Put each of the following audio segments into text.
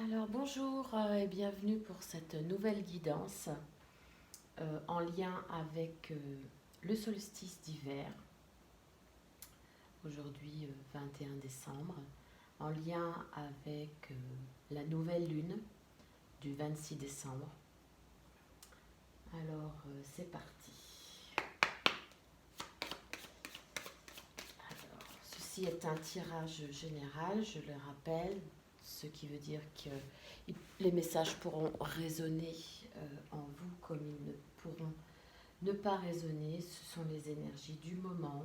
Alors bonjour et bienvenue pour cette nouvelle guidance en lien avec le solstice d'hiver, aujourd'hui 21 décembre, en lien avec la nouvelle lune du 26 décembre. Alors c'est parti. Alors, ceci est un tirage général, je le rappelle, ce qui veut dire que les messages pourront résonner en vous comme ils ne pourront ne pas résonner. Ce sont les énergies du moment,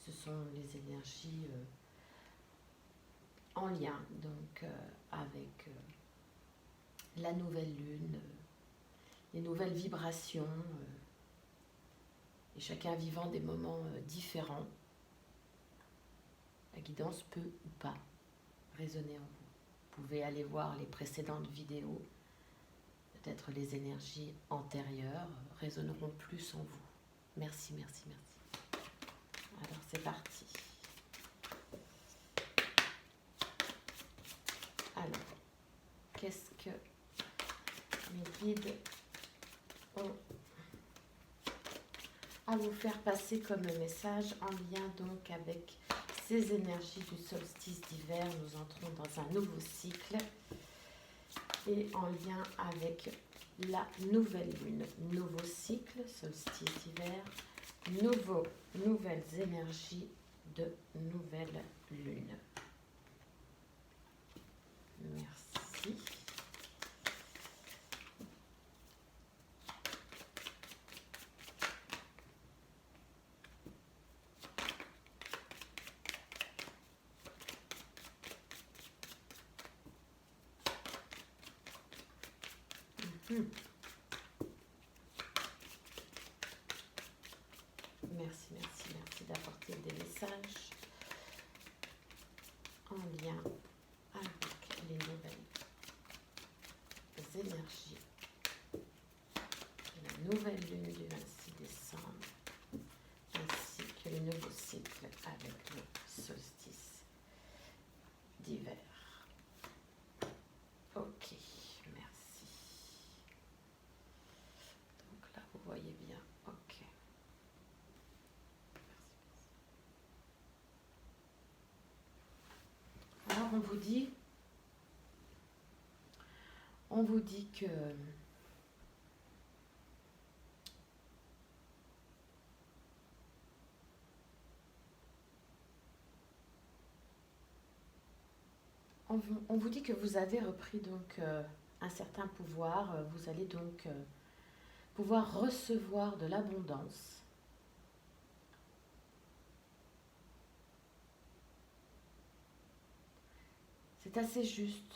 ce sont les énergies en lien donc avec la nouvelle lune, les nouvelles vibrations, et chacun vivant des moments différents. La guidance peut ou pas résonner en vous. Vous pouvez aller voir les précédentes vidéos. Peut-être les énergies antérieures résonneront plus en vous. Merci, merci, merci. Alors c'est parti. Alors, qu'est-ce que mes guides ont à vous faire passer comme message en lien donc avec ces énergies du solstice d'hiver? Nous entrons dans un nouveau cycle et en lien avec la nouvelle lune. Nouveau cycle, solstice d'hiver, nouvelles énergies de nouvelle lune. Merci. Merci, merci, merci d'apporter des messages en lien avec les nouvelles énergies de la nouvelle lune du 26 décembre ainsi que le nouveau cycle avec le solstice d'hiver. Ok, merci. Donc là, vous voyez bien. Ok. Alors, on vous dit que on vous dit que vous avez repris donc un certain pouvoir. Vous allez donc pouvoir recevoir de l'abondance. C'est assez juste.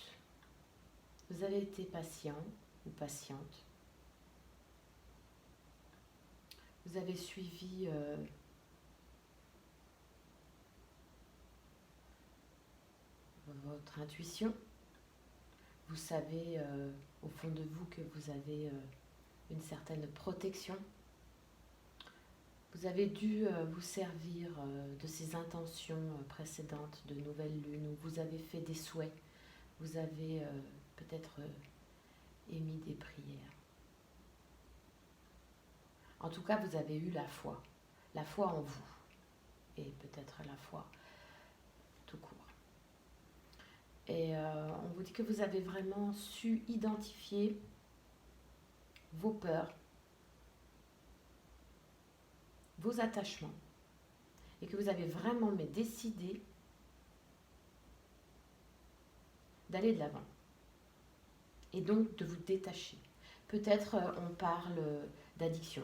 Vous avez été patient ou patiente. Vous avez suivi votre intuition. Vous savez au fond de vous que vous avez une certaine protection. Vous avez dû vous servir de ces intentions précédentes de nouvelle lune où vous avez fait des souhaits. Vous avez peut-être émis des prières. En tout cas, vous avez eu la foi en vous, et peut-être la foi tout court. Et on vous dit que vous avez vraiment su identifier vos peurs, vos attachements, et que vous avez vraiment décidé d'aller de l'avant, et donc de vous détacher. Peut-être on parle d'addiction.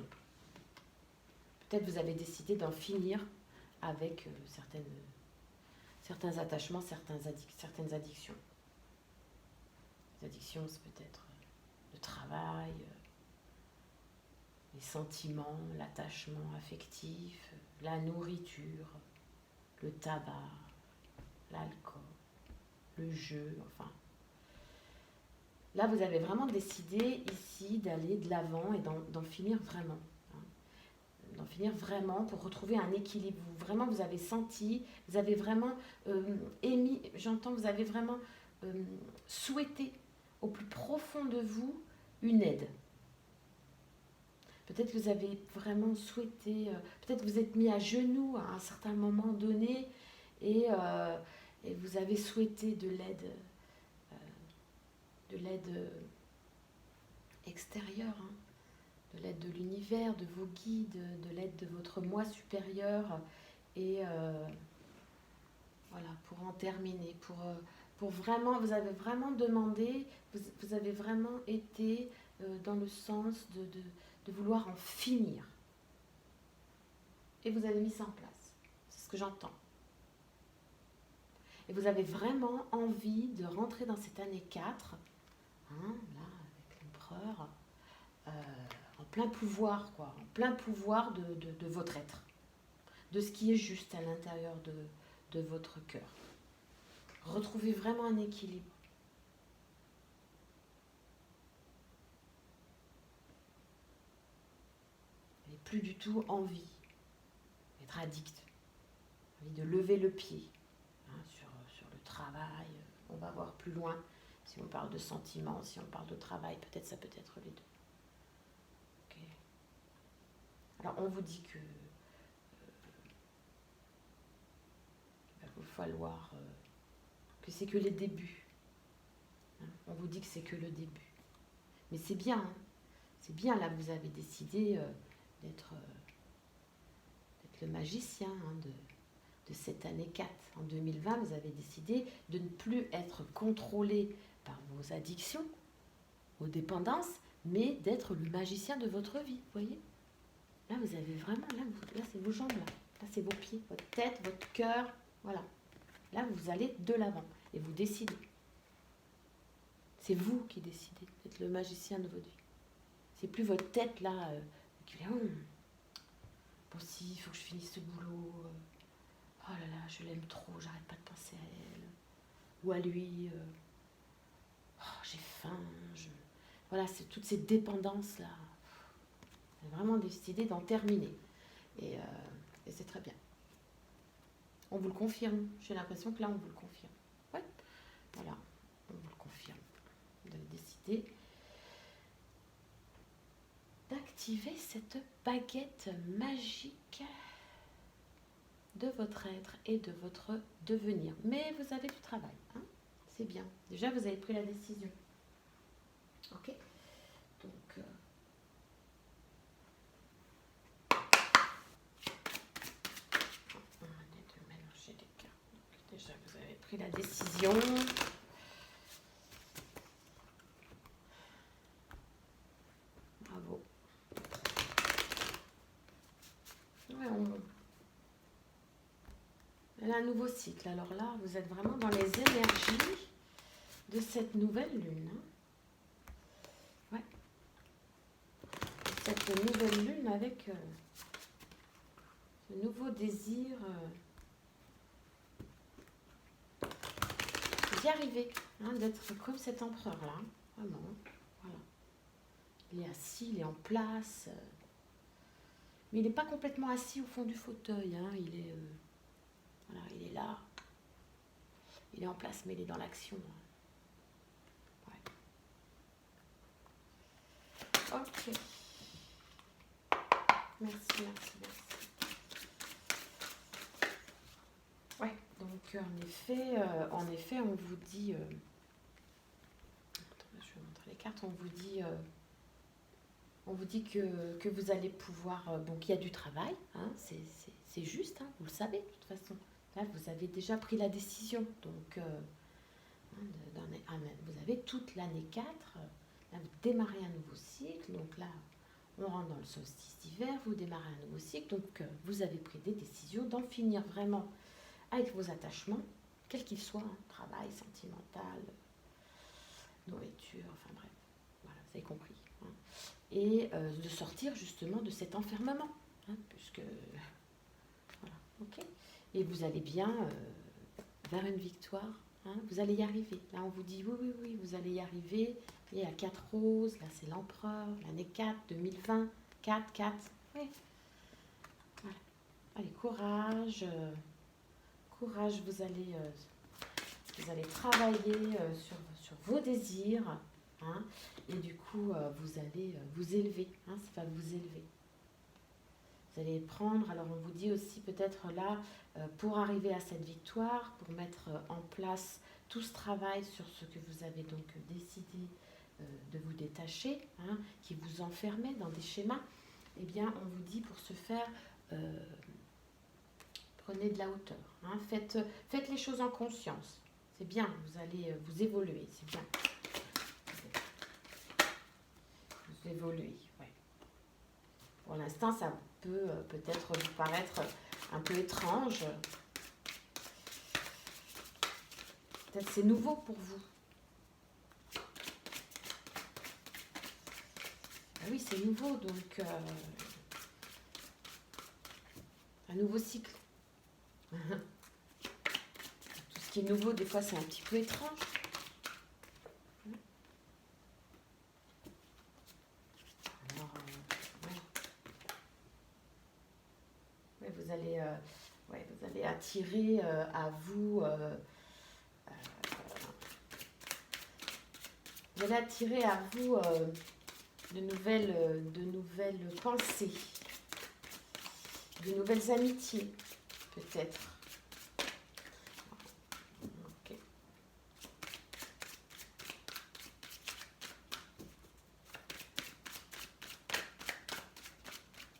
Peut-être vous avez décidé d'en finir avec certains attachements, certaines addictions. Les addictions, c'est peut-être le travail, les sentiments, l'attachement affectif, la nourriture, le tabac, l'alcool, le jeu, enfin. Là, vous avez vraiment décidé ici d'aller de l'avant et d'en finir vraiment. D'en finir vraiment pour retrouver un équilibre. Vous avez senti, vous avez vraiment émis, j'entends, vous avez vraiment souhaité au plus profond de vous une aide. Peut-être que vous avez vraiment souhaité, peut-être que vous êtes mis à genoux à un certain moment donné et vous avez souhaité de l'aide extérieure, hein, de l'aide de l'univers, de vos guides, de l'aide de votre moi supérieur. Et voilà, pour en terminer, pour vraiment, vous avez vraiment demandé, vous avez vraiment été dans le sens de vouloir en finir. Et vous avez mis ça en place. C'est ce que j'entends. Et vous avez vraiment envie de rentrer dans cette année 4, hein, là, avec l'empereur, en plein pouvoir, quoi, en plein pouvoir de votre être, de ce qui est juste à l'intérieur de votre cœur. Retrouvez vraiment un équilibre. Et plus du tout envie d'être addict, envie de lever le pied, hein, sur le travail. On va voir plus loin. Si on parle de sentiments, si on parle de travail, peut-être ça peut être les deux. Okay. Alors on vous dit que il va vous falloir que c'est que les débuts. Hein. On vous dit que c'est que le début. Mais c'est bien, hein. C'est bien là, vous avez décidé d'être le magicien, hein, de cette année 4. En 2020, vous avez décidé de ne plus être contrôlé par vos addictions, vos dépendances, mais d'être le magicien de votre vie, vous voyez. Là, vous avez vraiment, là c'est vos jambes, là c'est vos pieds, votre tête, votre cœur, voilà. Là, vous allez de l'avant et vous décidez. C'est vous qui décidez d'être le magicien de votre vie. C'est plus votre tête, là, qui dit, bon si, il faut que je finisse ce boulot, oh là là, je l'aime trop, j'arrête pas de penser à elle, ou à lui, oh, j'ai faim, voilà, c'est toutes ces dépendances-là. J'ai vraiment décidé d'en terminer. Et c'est très bien. On vous le confirme. J'ai l'impression que là, on vous le confirme. Ouais, voilà, on vous le confirme. Vous avez décidé d'activer cette baguette magique de votre être et de votre devenir. Mais vous avez du travail, hein, c'est bien. Déjà, vous avez pris la décision. Ok. Donc, on va de mélanger les cartes. Donc, déjà, vous avez pris la décision. Bravo. Ouais, elle a un nouveau cycle. Alors là, vous êtes vraiment dans les énergies de cette nouvelle lune. Ouais. Cette nouvelle lune avec ce nouveau désir d'y arriver, hein, d'être comme cet empereur-là. Vraiment. Voilà. Il est assis, il est en place. Mais il n'est pas complètement assis au fond du fauteuil. Hein, il est... voilà, il est là. Il est en place, mais il est dans l'action. Ouais. Ok. Merci. Ouais, donc en effet, on vous dit... attendez, je vais montrer les cartes. On vous dit que vous allez pouvoir... donc, il y a du travail, hein, c'est juste, hein, vous le savez de toute façon. Là, vous avez déjà pris la décision. Donc, vous avez toute l'année 4. Là, vous démarrez un nouveau cycle. Donc là, on rentre dans le solstice d'hiver. Vous démarrez un nouveau cycle. Donc, vous avez pris des décisions d'en finir vraiment avec vos attachements, quels qu'ils soient, hein, travail, sentimental, nourriture, enfin bref. Voilà, vous avez compris. Hein. Et de sortir justement de cet enfermement. Hein, puisque... Voilà, ok. Et vous allez bien vers une victoire. Hein, vous allez y arriver. Là, on vous dit oui, vous allez y arriver. Et à 4 roses, là, c'est l'empereur, l'année 4, 2020, 4. Oui. Voilà. Allez, courage. Courage, vous allez travailler sur vos désirs. hein, et du coup, vous allez vous élever, hein, ça va vous élever. Vous allez prendre, alors on vous dit aussi peut-être là, pour arriver à cette victoire, pour mettre en place tout ce travail sur ce que vous avez donc décidé de vous détacher, hein, qui vous enfermait dans des schémas, eh bien on vous dit pour ce faire, prenez de la hauteur, hein, faites les choses en conscience, c'est bien, vous allez vous évoluer, c'est bien. Vous évoluez, ouais. Pour l'instant, ça peut peut-être vous paraître un peu étrange. Peut-être c'est nouveau pour vous. Ah oui, c'est nouveau, donc un nouveau cycle. Tout ce qui est nouveau, des fois, c'est un petit peu étrange. Alors, ouais, vous allez attirer à vous... vous allez attirer à vous de nouvelles pensées, de nouvelles amitiés, peut-être. Ok.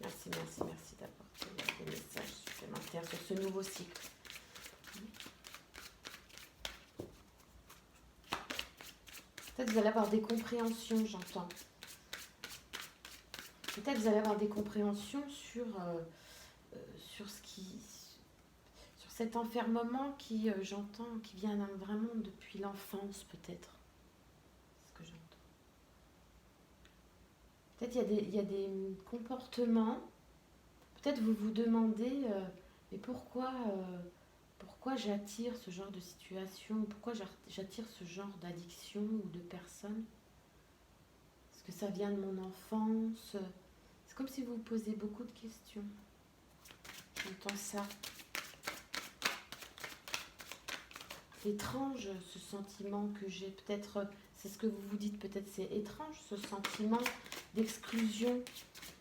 Merci d'apporter des messages supplémentaires sur ce nouveau cycle. Peut-être vous allez avoir des compréhensions, j'entends. Peut-être vous allez avoir des compréhensions sur cet enfermement qui, j'entends, qui vient vraiment depuis l'enfance, peut-être. C'est ce que j'entends. Peut-être il y a des comportements. Peut-être vous vous demandez, mais pourquoi j'attire ce genre de situation? Pourquoi j'attire ce genre d'addiction ou de personnes? Est-ce que ça vient de mon enfance? C'est comme si vous vous posez beaucoup de questions. J'entends ça. C'est étrange ce sentiment que j'ai. Peut-être, c'est ce que vous vous dites, peut-être c'est étrange ce sentiment d'exclusion,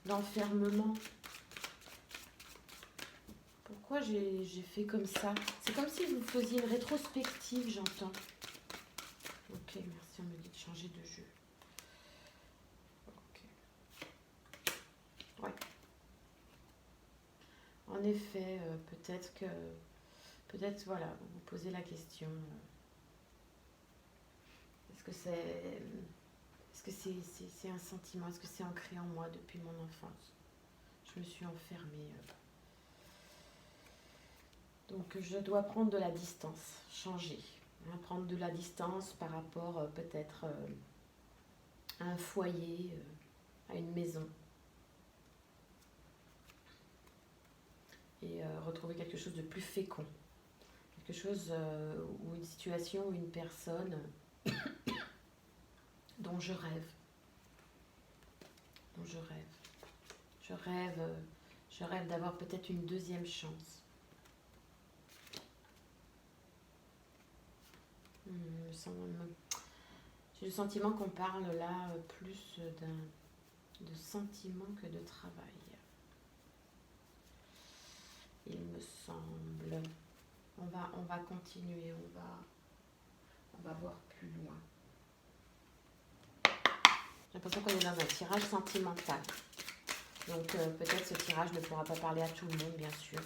d'enfermement. Pourquoi j'ai fait comme ça? C'est comme si vous faisiez une rétrospective, j'entends. Ok, merci, on me dit de changer de jeu. Ok. Ouais. En effet, peut-être, voilà, vous vous posez la question. Est-ce que c'est un sentiment? Est-ce que c'est ancré en moi depuis mon enfance? Je me suis enfermée. Donc je dois prendre de la distance, changer. Hein, prendre de la distance par rapport peut-être à un foyer, à une maison. Et retrouver quelque chose de plus fécond. Quelque chose ou une situation ou une personne dont je rêve. Je rêve d'avoir peut-être une deuxième chance. J'ai le sentiment qu'on parle là plus de sentiment que de travail. Il me semble. On va continuer, on va voir plus loin. J'ai l'impression qu'on est dans un tirage sentimental. Donc peut-être ce tirage ne pourra pas parler à tout le monde, bien sûr.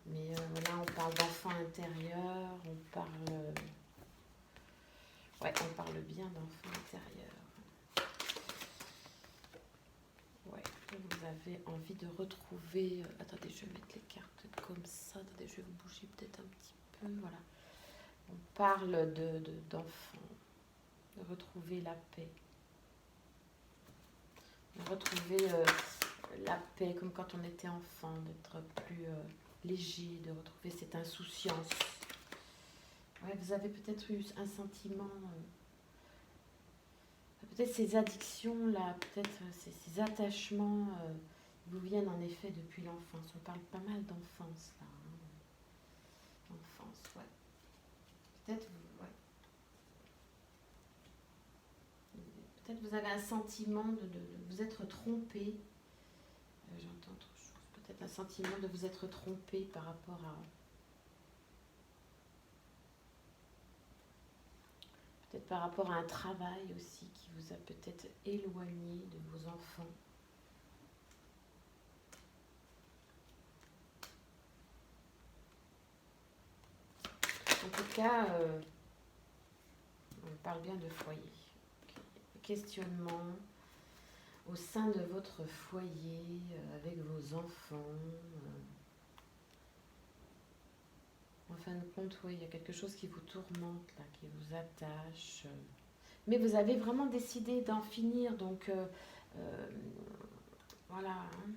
Mais là, on parle d'enfant intérieur, on parle bien d'enfant intérieur. Ouais, vous avez envie de retrouver... attendez, je vais mettre les cartes comme ça. Attendez, je vais vous bouger peut-être un petit peu. Voilà. On parle d'enfant, de retrouver la paix. De retrouver la paix comme quand on était enfant, d'être plus léger, de retrouver cette insouciance. Ouais, vous avez peut-être eu un sentiment, peut-être ces addictions-là, peut-être ces attachements vous viennent en effet depuis l'enfance. On parle pas mal d'enfance là. Hein. Enfance, ouais. Peut-être, ouais. peut-être vous avez un sentiment de vous être trompé. J'entends autre chose. Peut-être un sentiment de vous être trompé par rapport à... Peut-être par rapport à un travail aussi qui vous a peut-être éloigné de vos enfants. En tout cas, on parle bien de foyer. Questionnement au sein de votre foyer, avec vos enfants. En fin de compte, oui, il y a quelque chose qui vous tourmente, là, qui vous attache. Mais vous avez vraiment décidé d'en finir, donc voilà. Hein.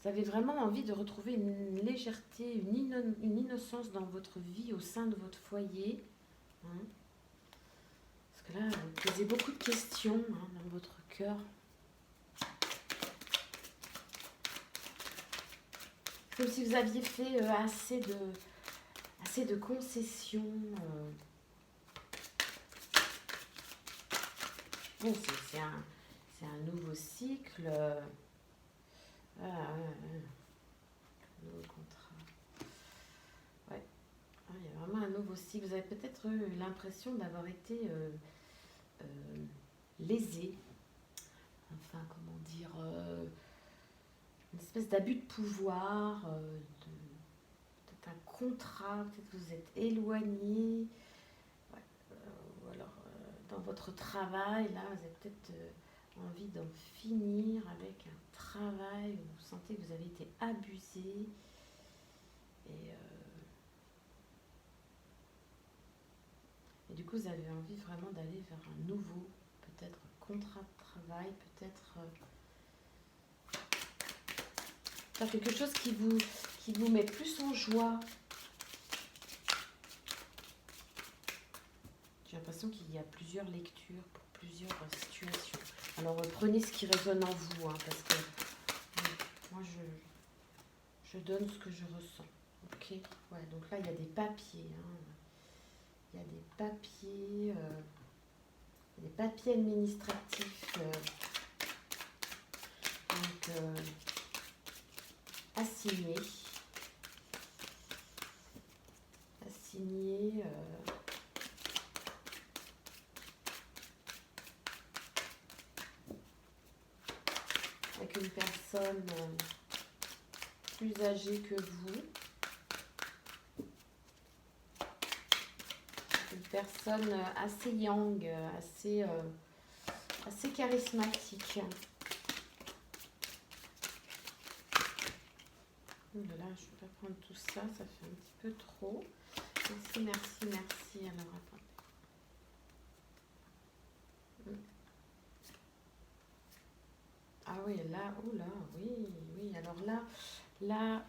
Vous avez vraiment envie de retrouver une légèreté, une innocence dans votre vie, au sein de votre foyer. Hein. Parce que là, vous posez beaucoup de questions dans votre cœur. Comme si vous aviez fait assez de concessions. Bon, c'est un nouveau cycle. Nouveau contrat. Ouais. Il y a vraiment un nouveau cycle. Vous avez peut-être eu l'impression d'avoir été lésé. Enfin, comment dire, une espèce d'abus de pouvoir, peut-être un contrat, peut-être que vous êtes éloigné. Ouais. Ou alors, dans votre travail, là, vous avez peut-être envie d'en finir avec un travail où vous sentez que vous avez été abusé. Et du coup, vous avez envie vraiment d'aller vers un nouveau, peut-être contrat de travail, peut-être quelque chose qui vous met plus en joie. J'ai l'impression qu'il y a plusieurs lectures pour plusieurs situations. Alors, prenez ce qui résonne en vous, parce que moi, je donne ce que je ressens. Ok. Ouais, donc là, il y a des papiers. Il y a des papiers administratifs. Donc, à signer. Avec une personne plus âgée que vous. Une personne assez young, assez charismatique. Là, je ne vais pas prendre tout ça, ça fait un petit peu trop. Merci. Alors, attendez. Ah oui, là, oui. Alors là,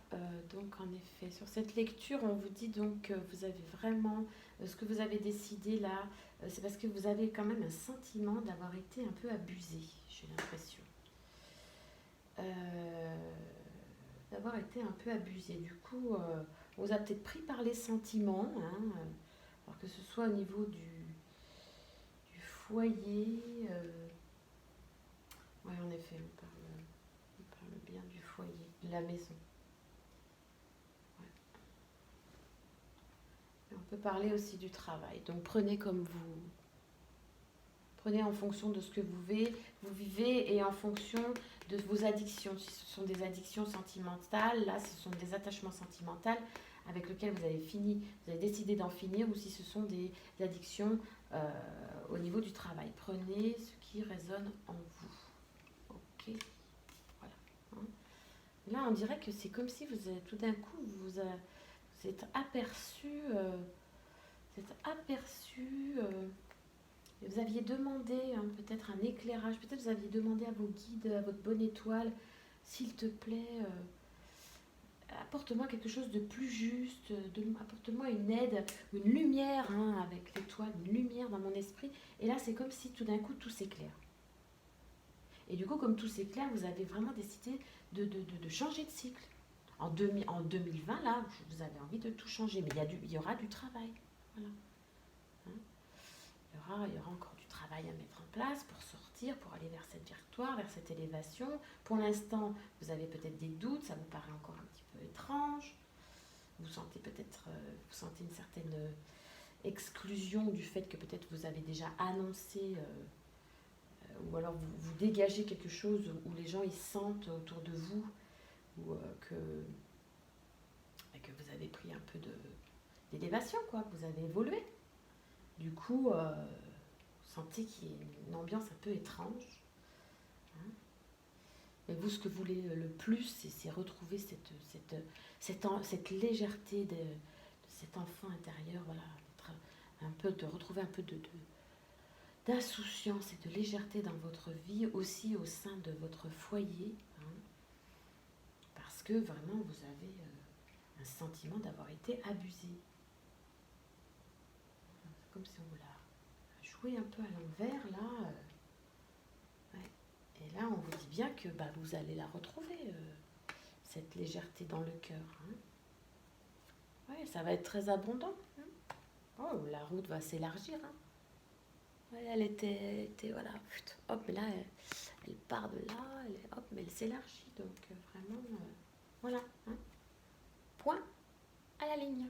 donc en effet, sur cette lecture, on vous dit donc que vous avez vraiment, ce que vous avez décidé là, c'est parce que vous avez quand même un sentiment d'avoir été un peu abusé, j'ai l'impression. D'avoir été un peu abusé. Du coup, on vous a peut-être pris par les sentiments, alors que ce soit au niveau du foyer. Oui, en effet, on parle bien du foyer, de la maison. Ouais. Et on peut parler aussi du travail. Donc prenez comme vous. Prenez en fonction de ce que vous vivez et en fonction de vos addictions. Si ce sont des addictions sentimentales, là, ce sont des attachements sentimentaux avec lesquels vous avez décidé d'en finir, ou si ce sont des addictions au niveau du travail. Prenez ce qui résonne en vous. Ok, voilà. Là, on dirait que c'est comme si tout d'un coup, vous êtes aperçu, vous aviez demandé peut-être un éclairage, peut-être vous aviez demandé à vos guides, à votre bonne étoile, s'il te plaît, apporte-moi quelque chose de plus juste, apporte-moi une aide, une lumière avec l'étoile, une lumière dans mon esprit. Et là, c'est comme si tout d'un coup, tout s'éclaire. Et du coup, comme tout s'éclaire, vous avez vraiment décidé de changer de cycle. En 2020, là, vous avez envie de tout changer, mais il y aura du travail. Voilà. Il y Il y aura encore du travail à mettre en place pour sortir, pour aller vers cette victoire, vers cette élévation. Pour l'instant, vous avez peut-être des doutes, ça vous paraît encore un petit peu étrange. Vous sentez peut-être, vous sentez une certaine exclusion du fait que peut-être vous avez déjà annoncé, ou alors vous dégagez quelque chose où les gens ils sentent autour de vous, ou que vous avez pris un peu d'élévation, quoi, que vous avez évolué. Du coup, vous sentez qu'il y a une ambiance un peu étrange. Hein. Mais vous, ce que vous voulez le plus, c'est retrouver cette légèreté de cet enfant intérieur, voilà, de retrouver un peu d'insouciance et de légèreté dans votre vie, aussi au sein de votre foyer, hein, parce que vraiment, vous avez un sentiment d'avoir été abusé. C'est comme si on vous l'a joué un peu à l'envers, là. Ouais. Et là, on vous dit bien que vous allez la retrouver, cette légèreté dans le cœur. Hein. Ouais, ça va être très abondant. Hein. Oh, la route va s'élargir. Hein. Ouais, elle était voilà, hop, mais là, elle part de là, hop, mais elle s'élargit. Donc, vraiment, voilà. Hein. Point à la ligne.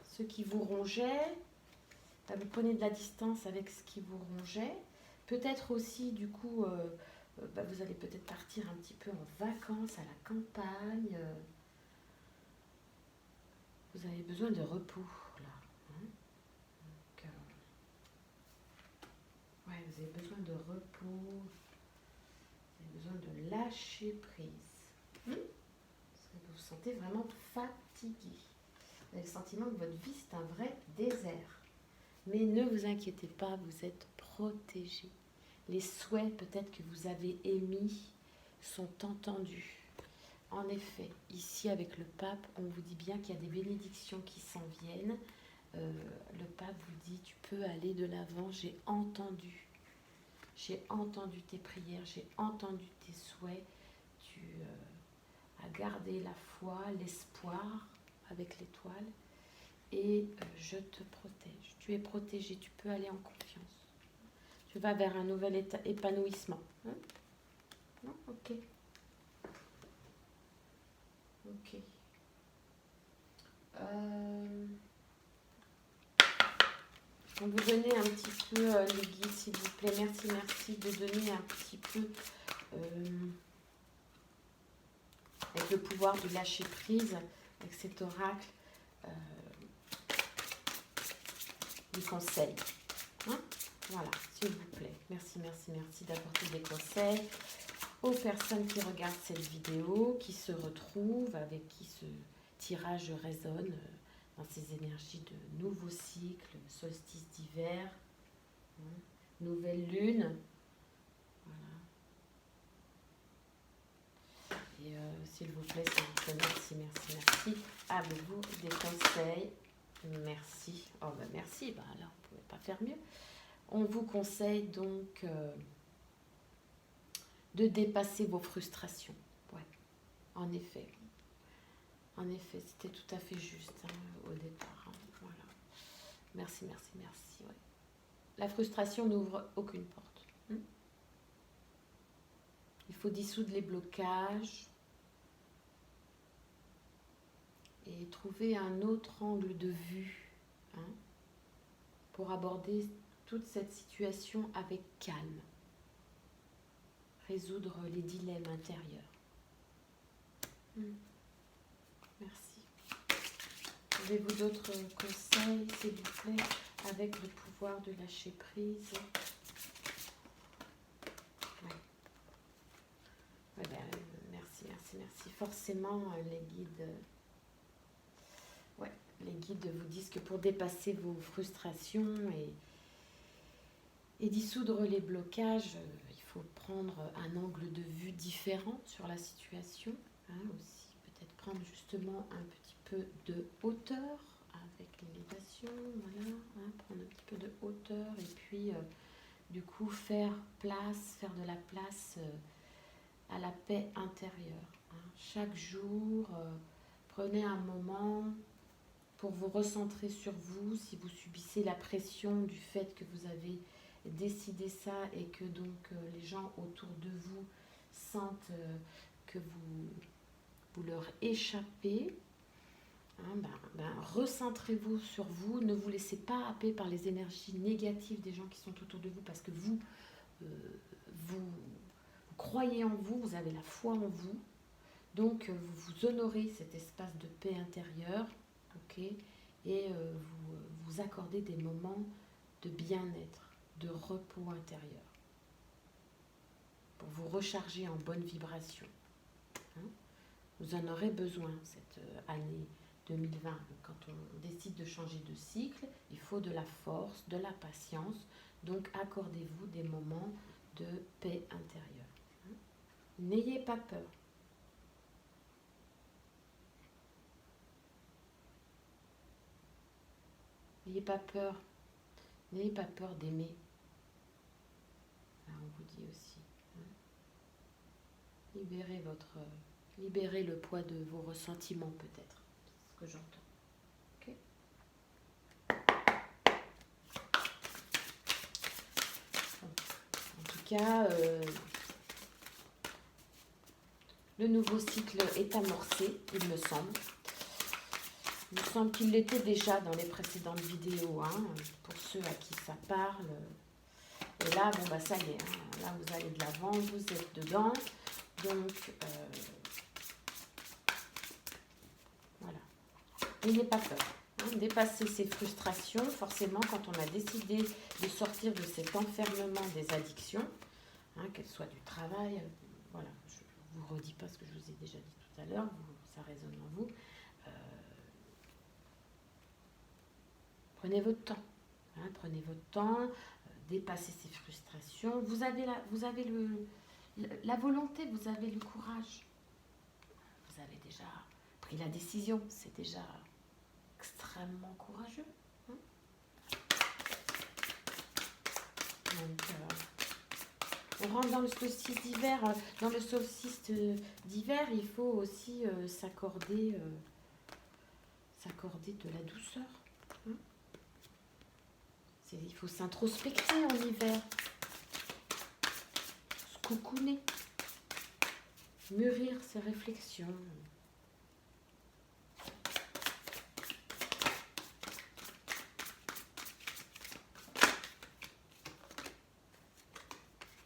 Ceux qui vous rongeaient, vous prenez de la distance avec ce qui vous rongeait. Peut-être aussi, du coup, vous allez peut-être partir un petit peu en vacances à la campagne. Vous avez besoin de repos, là. Hein. Donc, ouais, vous avez besoin de repos. Vous avez besoin de lâcher prise. Parce que vous vous sentez vraiment fatigué. Vous avez le sentiment que votre vie, c'est un vrai désert. Mais ne vous inquiétez pas, vous êtes protégé. Les souhaits peut-être que vous avez émis sont entendus. En effet, ici avec le pape, on vous dit bien qu'il y a des bénédictions qui s'en viennent. Le pape vous dit, tu peux aller de l'avant, j'ai entendu tes prières, j'ai entendu tes souhaits, tu as gardé la foi, l'espoir avec l'étoile, et je te protège. Tu es protégé, tu peux aller en confiance. Tu vas vers un nouvel épanouissement. Hein? Non? Ok. Ok. On vous donner un petit peu les guides, s'il vous plaît. Merci de donner un petit peu avec le pouvoir du lâcher prise, avec cet oracle du conseil. Hein? Voilà, s'il vous plaît. Merci d'apporter des conseils aux personnes qui regardent cette vidéo, qui se retrouvent, avec qui ce tirage résonne dans ces énergies de nouveau cycle, solstice d'hiver, hein, nouvelle lune. Voilà. Et s'il vous plaît, merci. Avez-vous des conseils? Merci. Oh merci, là on ne pouvait pas faire mieux. On vous conseille donc de dépasser vos frustrations. Ouais, en effet. En effet, c'était tout à fait juste au départ. Hein. Voilà. Merci. Ouais. La frustration n'ouvre aucune porte. Il faut dissoudre les blocages et trouver un autre angle de vue pour aborder toute cette situation avec calme. Résoudre les dilemmes intérieurs. Merci. Avez-vous d'autres conseils, s'il vous plaît, avec le pouvoir de lâcher prise? Ouais, merci. Forcément, les guides vous disent que pour dépasser vos frustrations et dissoudre les blocages, il faut prendre un angle de vue différent sur la situation. Aussi, peut-être prendre justement un petit peu de hauteur avec l'élévation. Voilà, prendre un petit peu de hauteur et puis du coup faire de la place à la paix intérieure. Chaque jour, prenez un moment pour vous recentrer sur vous, si vous subissez la pression du fait que vous avez décidé ça et que donc les gens autour de vous sentent que vous leur échappez, hein, recentrez-vous sur vous, ne vous laissez pas happer par les énergies négatives des gens qui sont autour de vous, parce que vous croyez en vous, vous avez la foi en vous, donc vous vous honorez cet espace de paix intérieure, ok, et vous accordez des moments de bien-être, de repos intérieur, pour vous recharger en bonne vibration. Hein. Vous en aurez besoin cette année 2020. Quand on décide de changer de cycle, il faut de la force, de la patience. Donc accordez-vous des moments de paix intérieure. Hein. N'ayez pas peur. N'ayez pas peur. N'ayez pas peur d'aimer. Là, on vous dit aussi. Hein. Libérez le poids de vos ressentiments peut-être. C'est ce que j'entends. Ok. En tout cas, le nouveau cycle est amorcé, il me semble. Il me semble qu'il l'était déjà dans les précédentes vidéos, hein, pour ceux à qui ça parle. Et là, ça y est, hein, là vous allez de l'avant, vous êtes dedans. Donc, voilà. N'ayez pas peur. Hein, dépasser ses frustrations, forcément, quand on a décidé de sortir de cet enfermement des addictions, hein, qu'elles soient du travail, voilà, je ne vous redis pas ce que je vous ai déjà dit tout à l'heure, ça résonne en vous. Prenez votre temps. Hein, prenez votre temps, dépassez ces frustrations. Vous avez la volonté, vous avez le courage. Vous avez déjà pris la décision. C'est déjà extrêmement courageux. Hein. Donc, on rentre dans le solstice d'hiver. Dans le solstice d'hiver, il faut aussi s'accorder de la douceur. Hein. Il faut s'introspecter en hiver, se coucouner, mûrir ses réflexions.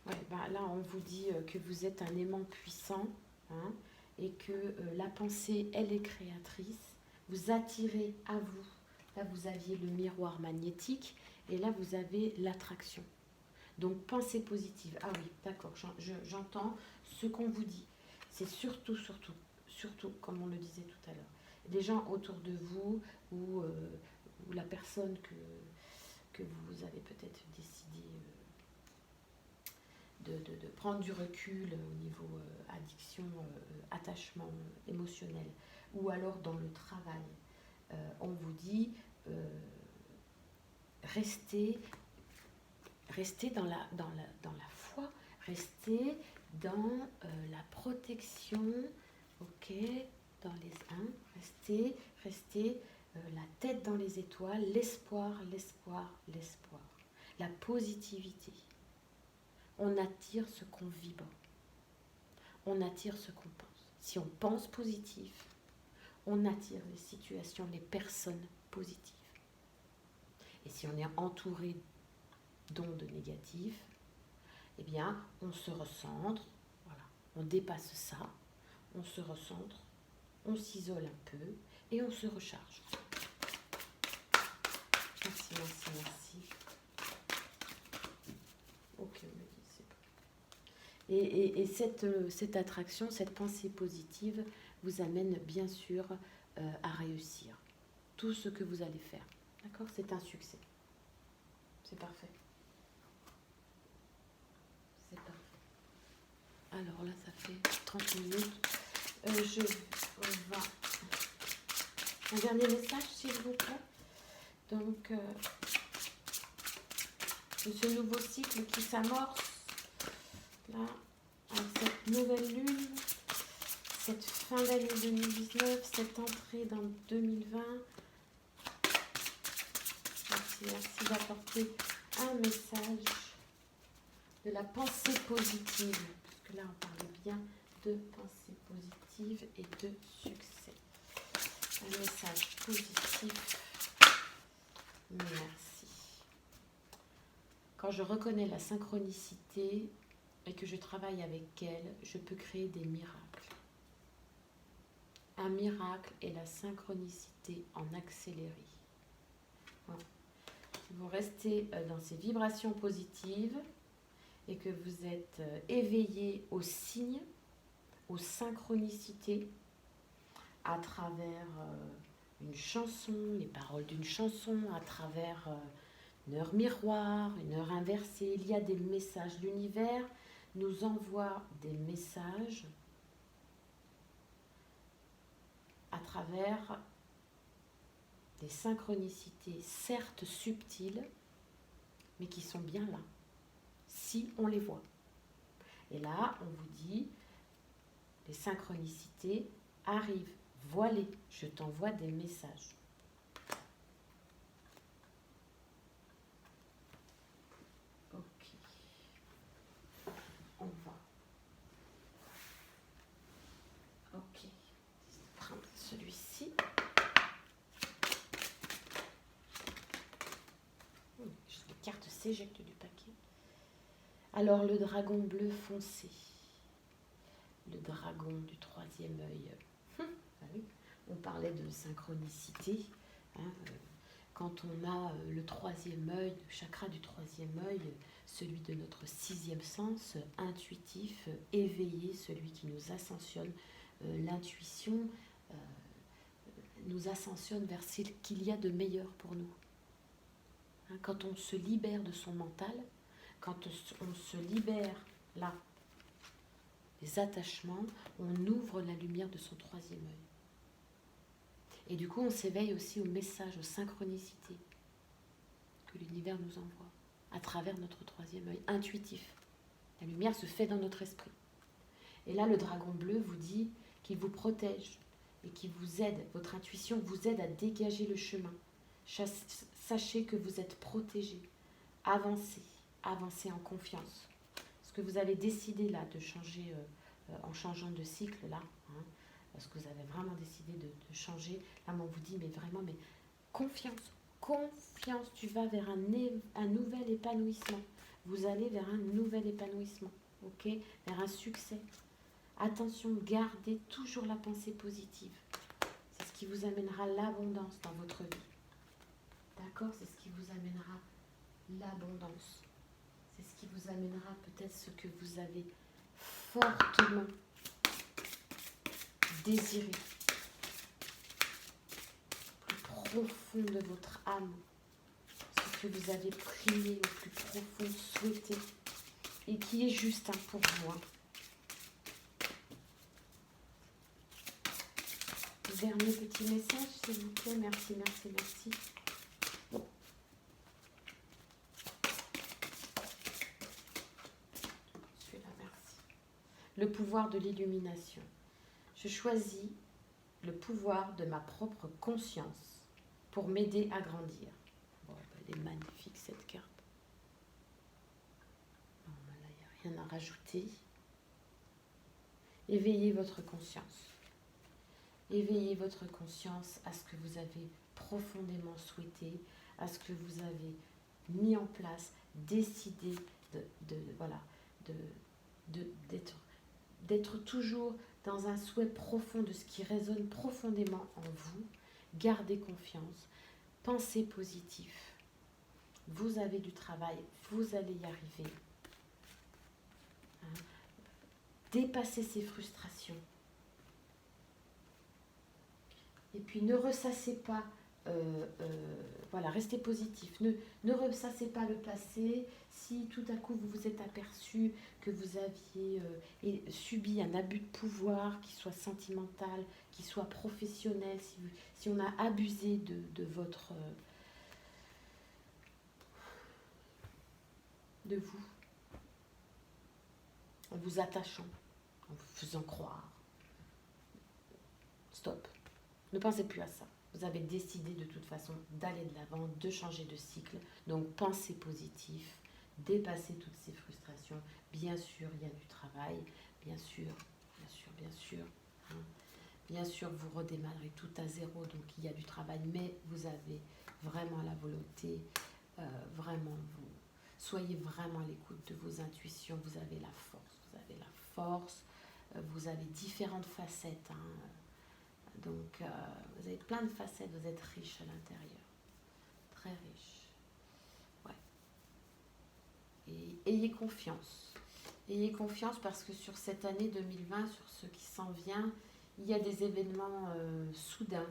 Ouais, là, on vous dit que vous êtes un aimant puissant, hein, et que la pensée, elle est créatrice. Vous attirez à vous. Là, vous aviez le miroir magnétique. Et là, vous avez l'attraction. Donc, pensée positive. Ah oui, d'accord, j'entends ce qu'on vous dit. C'est surtout, comme on le disait tout à l'heure, des gens autour de vous ou la personne que vous avez peut-être décidé de prendre du recul au niveau addiction, attachement émotionnel, ou alors dans le travail. On vous dit... Restez dans la foi, restez dans la protection, ok, dans les restez la tête dans les étoiles, l'espoir, la positivité. On attire ce qu'on vibre, on attire ce qu'on pense. Si on pense positif, on attire les situations, les personnes positives. Et si on est entouré d'ondes négatives, eh bien, on se recentre, voilà, on dépasse ça, on se recentre, on s'isole un peu et on se recharge. Merci. Ok, on me dit, c'est bon. Et cette attraction, cette pensée positive vous amène bien sûr à réussir tout ce que vous allez faire. D'accord? C'est un succès. C'est parfait. C'est parfait. Alors là, ça fait 30 minutes. On va... Un dernier message, s'il vous plaît. Donc, ce nouveau cycle qui s'amorce, là, avec cette nouvelle lune, cette fin d'année 2019, cette entrée dans 2020, merci d'apporter un message de la pensée positive. Parce que là, on parlait bien de pensée positive et de succès. Un message positif. Merci. Quand je reconnais la synchronicité et que je travaille avec elle, je peux créer des miracles. Un miracle est la synchronicité en accéléré. Voilà. Si vous restez dans ces vibrations positives et que vous êtes éveillé aux signes, aux synchronicités, à travers une chanson, les paroles d'une chanson, à travers une heure miroir, une heure inversée, il y a des messages. L'univers nous envoie des messages à travers des synchronicités, certes subtiles, mais qui sont bien là, si on les voit. Et là, on vous dit, les synchronicités arrivent, voilées, je t'envoie des messages. Ok. On va. Ok. Prendre celui-ci. Les cartes s'éjectent du paquet. Alors, le dragon bleu foncé. Le dragon du troisième œil. Ah oui, on parlait de synchronicité. Hein, quand on a le troisième œil, le chakra du troisième œil, celui de notre sixième sens, intuitif, éveillé, celui qui nous ascensionne, l'intuition nous ascensionne vers ce qu'il y a de meilleur pour nous. Hein, quand on se libère de son mental, quand on se libère là des attachements, on ouvre la lumière de son troisième œil. Et du coup, on s'éveille aussi aux messages, aux synchronicités que l'univers nous envoie à travers notre troisième œil intuitif. La lumière se fait dans notre esprit. Et là, le dragon bleu vous dit qu'il vous protège et qu'il vous aide. Votre intuition vous aide à dégager le chemin. Sachez que vous êtes protégé. Avancez, avancez en confiance. Ce que vous avez décidé là de changer en changeant de cycle là, hein, parce que vous avez vraiment décidé de changer. Là, on vous dit, mais vraiment, mais confiance, confiance, tu vas vers un nouvel épanouissement. Vous allez vers un nouvel épanouissement, ok, vers un succès. Attention, gardez toujours la pensée positive. C'est ce qui vous amènera l'abondance dans votre vie. D'accord? C'est ce qui vous amènera l'abondance. C'est ce qui vous amènera peut-être ce que vous avez fortement désiré. Plus profond de votre âme. Ce que vous avez prié au plus profond, souhaité. Et qui est juste pour vous. Hein. Dernier petit message, s'il vous plaît. Merci, merci, merci. Celui-là, merci. Le pouvoir de l'illumination. Je choisis le pouvoir de ma propre conscience pour m'aider à grandir. Bon, elle est magnifique cette carte. Non, là, il n'y a rien à rajouter. Éveillez votre conscience. Éveillez votre conscience à ce que vous avez profondément souhaité, à ce que vous avez mis en place, décidé d'être toujours dans un souhait profond de ce qui résonne profondément en vous. Gardez confiance, pensez positif. Vous avez du travail, vous allez y arriver. Hein? Dépassez ces frustrations. Et puis ne ressassez pas, restez positif. Ne ressassez pas le passé. Si tout à coup vous vous êtes aperçu que vous aviez subi un abus de pouvoir, qu'il soit sentimental, qu'il soit professionnel, si on a abusé de vous, en vous attachant, en vous faisant croire. Stop. Ne pensez plus à ça. Vous avez décidé de toute façon d'aller de l'avant, de changer de cycle. Donc pensez positif, dépassez toutes ces frustrations. Bien sûr, il y a du travail. Bien sûr, bien sûr, bien sûr. Hein. Bien sûr, vous redémarrez tout à zéro, donc il y a du travail, mais vous avez vraiment la volonté, vraiment, vous soyez vraiment à l'écoute de vos intuitions. Vous avez la force, vous avez la force. Vous avez différentes facettes. Hein. Donc, vous avez plein de facettes, vous êtes riche à l'intérieur. Très riche. Ouais. Et ayez confiance. Ayez confiance parce que sur cette année 2020, sur ce qui s'en vient, il y a des événements soudains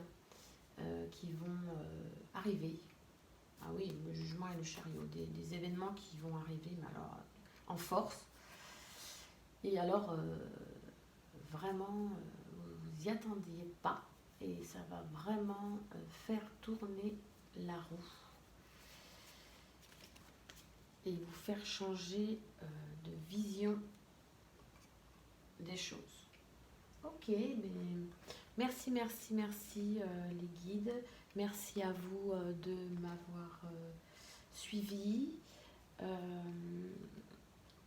qui vont arriver. Ah oui, le jugement et le chariot. Des événements qui vont arriver, mais alors en force. Et alors, vraiment, vous n'y attendiez pas. Et ça va vraiment faire tourner la roue et vous faire changer de vision des choses. Ok, mais merci, merci, merci les guides. Merci à vous de m'avoir suivi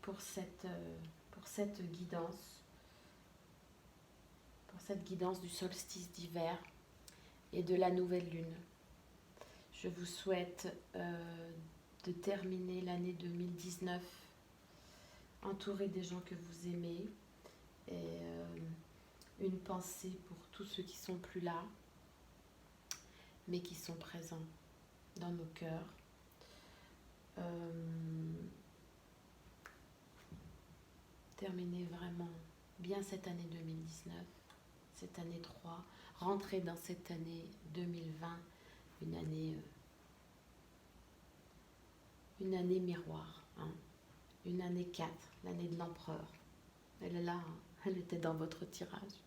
pour cette guidance. Pour cette guidance du solstice d'hiver et de la nouvelle lune. Je vous souhaite de terminer l'année 2019 entouré des gens que vous aimez et une pensée pour tous ceux qui sont plus là mais qui sont présents dans nos cœurs. Terminez vraiment bien cette année 2019, cette année 3, rentrez dans cette année 2020, une année miroir, hein. Une année 4, l'année de l'empereur. Elle est là, hein. Elle était dans votre tirage.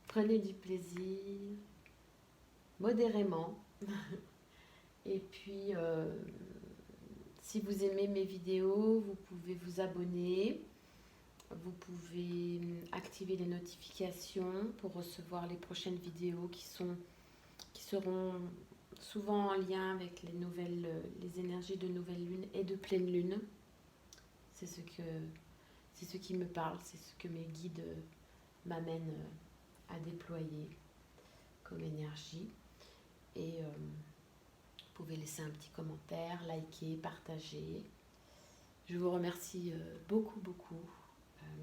Prenez du plaisir, modérément. Et puis, si vous aimez mes vidéos, vous pouvez vous abonner. Vous pouvez activer les notifications pour recevoir les prochaines vidéos qui seront souvent en lien avec les énergies de nouvelle lune et de pleine lune. C'est ce qui me parle, c'est ce que mes guides m'amènent à déployer comme énergie. Et vous pouvez laisser un petit commentaire, liker, partager. Je vous remercie beaucoup, beaucoup.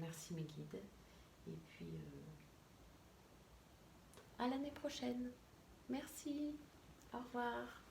Merci mes guides. Et puis, à l'année prochaine. Merci. Au revoir.